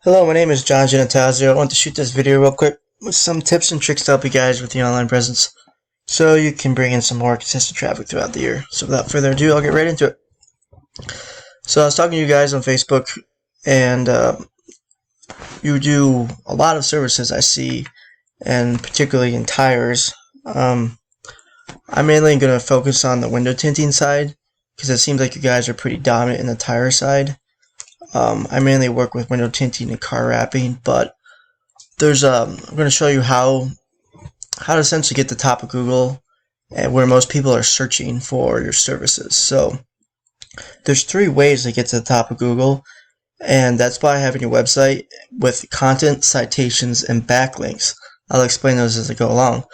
Hello, my name is John Genitazio. I want to shoot this video real quick with some tips and tricks to help you guys with the online presence so you can bring in some more consistent traffic throughout the year. So without further ado, I'll get right into it. So I was talking to you guys on Facebook, and you do a lot of services I see, and particularly in tires. I'm mainly going to focus on the window tinting side because it seems like you guys are pretty dominant in the tire side. I mainly work with window tinting and car wrapping, but there's I'm going to show you how to essentially get to the top of Google and where most people are searching for your services. So there's 3 ways to get to the top of Google, and that's by having your website with content, citations, and backlinks. I'll explain those as I go along.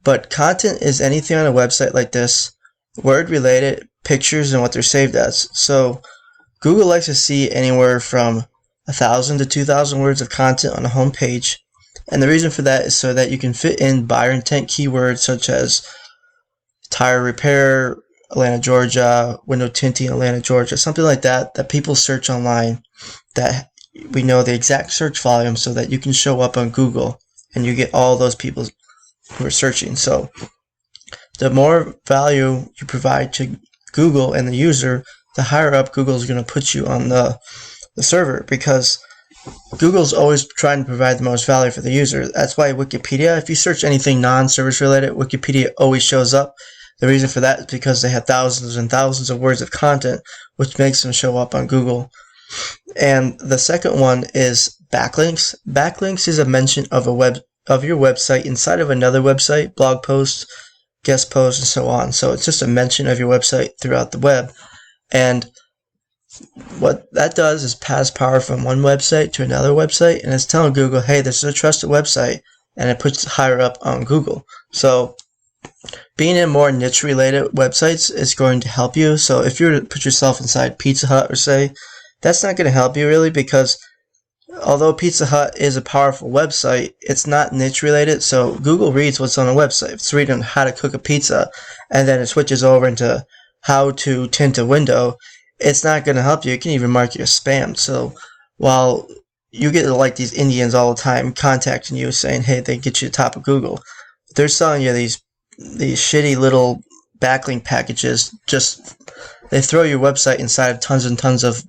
But content is anything on a website like this, word related, pictures, and what they're saved as. So Google likes to see anywhere from 1,000 to 2,000 words of content on a home page, and the reason for that is so that you can fit in buyer intent keywords such as tire repair, Atlanta, Georgia, window tinting, Atlanta, Georgia, something like that people search online, that we know the exact search volume so that you can show up on Google and you get all those people who are searching. So the more value you provide to Google and the user, the higher up Google is going to put you on the server, because Google's always trying to provide the most value for the user. That's why Wikipedia, if you search anything non-service related, Wikipedia always shows up. The reason for that is because they have thousands and thousands of words of content, which makes them show up on Google. And the second one is backlinks. Backlinks is a mention of your website inside of another website, blog post, guest post, and so on. So it's just a mention of your website throughout the web. And what that does is pass power from one website to another website, and it's telling Google, hey, this is a trusted website, and it puts it higher up on Google. So being in more niche related websites is going to help you. So if you were to put yourself inside Pizza Hut or say, that's not going to help you really, because although Pizza Hut is a powerful website, it's not niche related. So Google reads what's on a website. If it's reading how to cook a pizza and then it switches over into how to tint a window, it's not going to help you. It can even mark you as spam. So while you get like these Indians all the time contacting you saying, hey, they get you to the top of Google, they're selling you these shitty little backlink packages. Just they throw your website inside of tons and tons of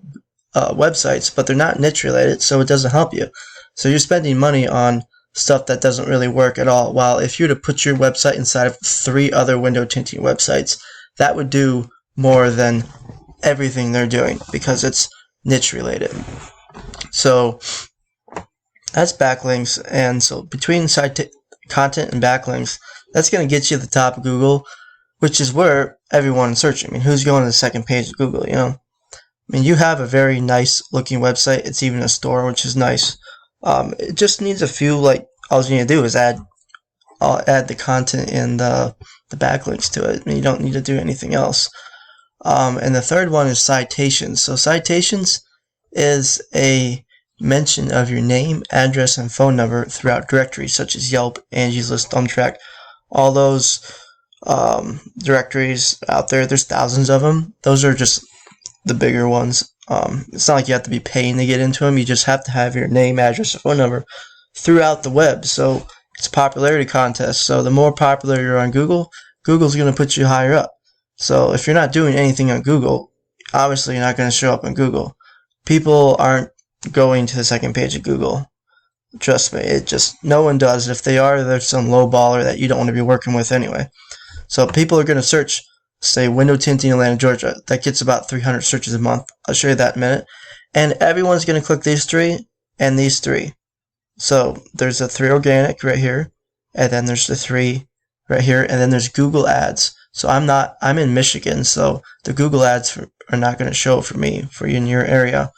websites, but they're not niche related, so it doesn't help you. So you're spending money on stuff that doesn't really work at all. While if you were to put your website inside of 3 other window tinting websites, that would do more than everything they're doing because it's niche related. So that's backlinks. And so between content and backlinks, that's going to get you to the top of Google, which is where everyone's searching. I mean, who's going to the second page of Google, you know? I mean, you have a very nice looking website. It's even a store, which is nice. It just needs a few, like, all you need to do is add the content and the backlinks to it. I mean, you don't need to do anything else. And the third one is citations. So citations is a mention of your name, address, and phone number throughout directories such as Yelp, Angie's List, Thumbtack, all those directories out there. There's thousands of them. Those are just the bigger ones. It's not like you have to be paying to get into them. You just have to have your name, address, and phone number throughout the web. So it's a popularity contest. So the more popular you're on Google, Google's going to put you higher up. So if you're not doing anything on Google, obviously you're not going to show up on Google. People aren't going to the second page of Google. Trust me, no one does. If they are, they're some low baller that you don't want to be working with anyway. So people are going to search, say, window tinting Atlanta, Georgia. That gets about 300 searches a month. I'll show you that in a minute. And everyone's going to click these 3 and these 3. So there's the 3 organic right here, and then there's the 3 right here, and then there's Google Ads. So I'm in Michigan, so the Google Ads are not going to show for me, for you in your area.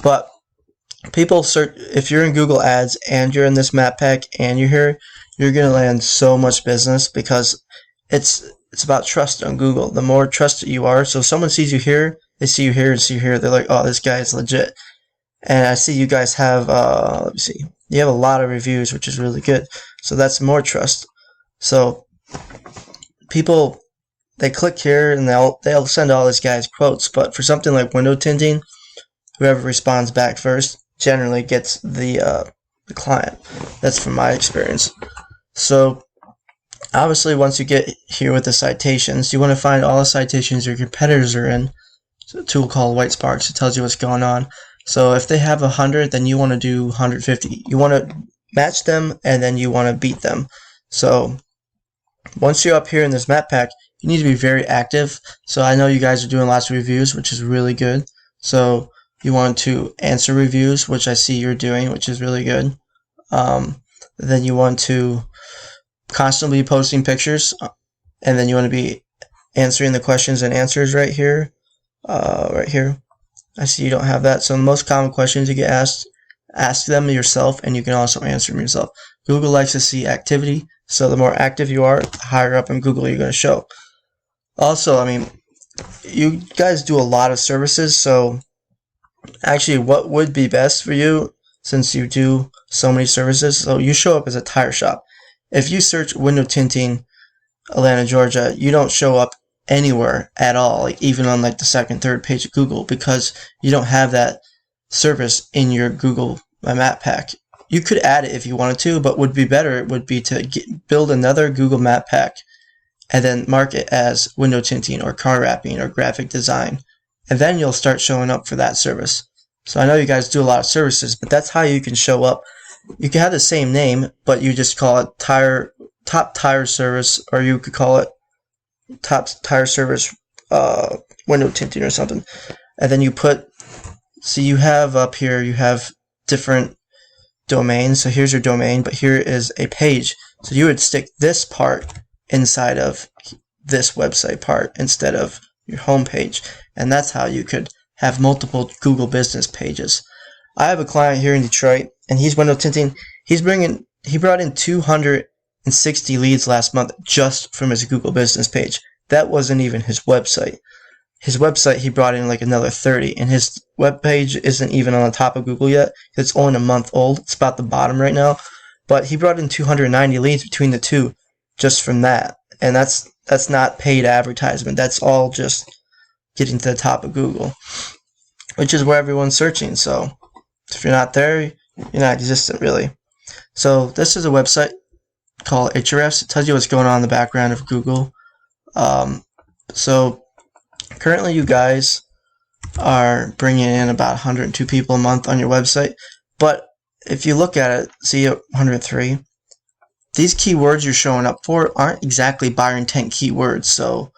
But people search, if you're in Google Ads and you're in this map pack and you're here, you're going to land so much business because it's about trust on Google. The more trusted you are, so if someone sees you here, they see you here and see you here, they're like, oh, this guy is legit. And I see you guys have, let me see, you have a lot of reviews, which is really good. So that's more trust. So people, they click here and they'll send all these guys quotes, but for something like window tinting, whoever responds back first, generally gets the client. That's from my experience. So obviously, once you get here with the citations, you want to find all the citations your competitors are in. It's a tool called Whitesparks. It tells you what's going on. So if they have 100, then you want to do 150. You want to match them, and then you want to beat them. So once you're up here in this map pack, you need to be very active. So I know you guys are doing lots of reviews, which is really good. So you want to answer reviews, which I see you're doing, which is really good. Then you want to constantly be posting pictures, and then you want to be answering the questions and answers right here. Right here. I see you don't have that. So the most common questions you get asked, ask them yourself, and you can also answer them yourself. Google likes to see activity, so the more active you are, the higher up in Google you're going to show. Also, I mean, you guys do a lot of services, so actually what would be best for you, since you do so many services, so you show up as a tire shop. If you search window tinting Atlanta, Georgia, you don't show up anywhere at all, like even on like the second, third page of Google, because you don't have that service in your Google map pack. You could add it if you wanted to, but would be better would be to build another Google map pack and then mark it as window tinting or car wrapping or graphic design, and then you'll start showing up for that service. So I know you guys do a lot of services, but that's how you can show up. You can have the same name, but you just call it top tire service, or you could call it top tire service window tinting or something. And then you put, so you have up here, you have different domains. So here's your domain, but here is a page. So you would stick this part inside of this website part instead of your home page. And that's how you could have multiple Google business pages. I have a client here in Detroit, and he's window tinting. He brought in 260 leads last month just from his Google business page. That wasn't even his website. His website, he brought in like another 30, and his web page isn't even on the top of Google yet. It's only a month old. It's about the bottom right now. But he brought in 290 leads between the two just from that. And that's not paid advertisement. That's all just getting to the top of Google, which is where everyone's searching. So if you're not there, you're not existent really. So this is a website called Ahrefs. It tells you what's going on in the background of Google. So currently you guys are bringing in about 102 people a month on your website, but if you look at it, see 103, these keywords you're showing up for aren't exactly buyer intent keywords, so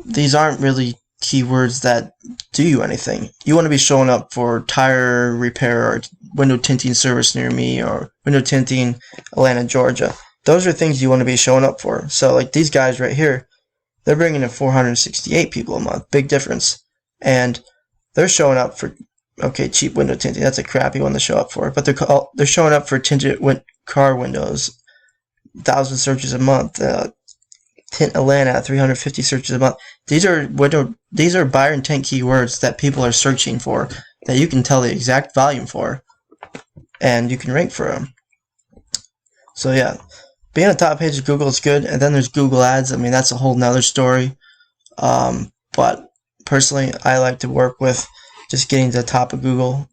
these aren't really keywords that do you anything. You want to be showing up for tire repair or window tinting service near me or window tinting Atlanta, Georgia. Those are things you want to be showing up for. So like these guys right here, they're bringing in 468 people a month. Big difference. And they're showing up for, okay, cheap window tinting. That's a crappy one to show up for. But they're showing up for tinted car windows. 1,000 searches a month. Tint Atlanta, 350 searches a month. These are buyer intent keywords that people are searching for, that you can tell the exact volume for, and you can rank for them. So yeah, being on the top page of Google is good, and then there's Google Ads. I mean, that's a whole nother story. But personally, I like to work with just getting to the top of Google.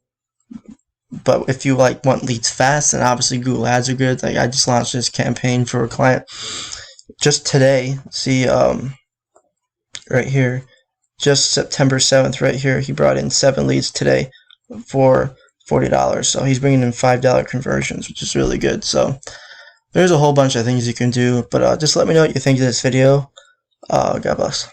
But if you want leads fast, then obviously Google Ads are good. Like I just launched this campaign for a client just today. See right here, just September 7th right here, he brought in 7 leads today for $40. So he's bringing in $5 conversions, which is really good. So there's a whole bunch of things you can do, but just let me know what you think of this video. God bless.